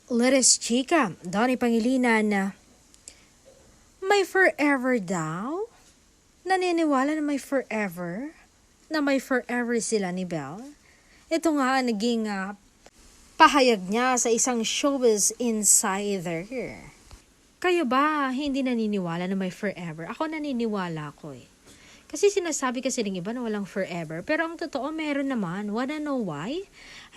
Let's chika, Donnie Pangilinan na may forever daw? Naniniwala na may forever? Na may forever sila ni Belle? Ito nga ang naging pahayag niya sa isang showbiz insider. Kayo ba hindi naniniwala na may forever? Ako naniniwala ko eh. Kasi sinasabi kasi ng iba na walang forever. Pero ang totoo, meron naman. Wanna know why?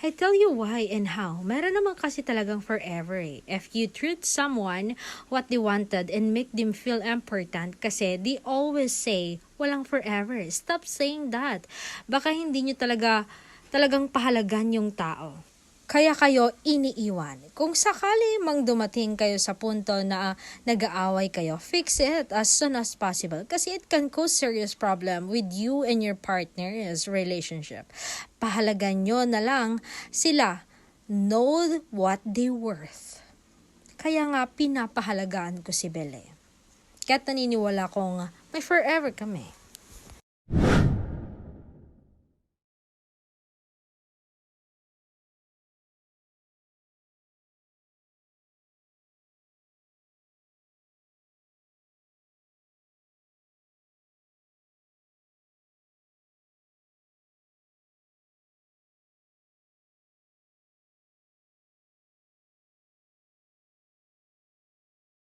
I tell you why and how. Meron naman kasi talagang forever eh. If you treat someone what they wanted and make them feel important, kasi they always say, walang forever. Stop saying that. Baka hindi nyo talagang pahalagan yung tao. Kaya kayo iniiwan. Kung sakali mang dumating kayo sa punto na nag-aaway kayo, fix it as soon as possible. Kasi it can cause serious problem with you and your partner's relationship. Pahalagan nyo na lang sila. Know what they worth. Kaya nga pinapahalagaan ko si Belle. Kaya't naniniwala kong may forever kami.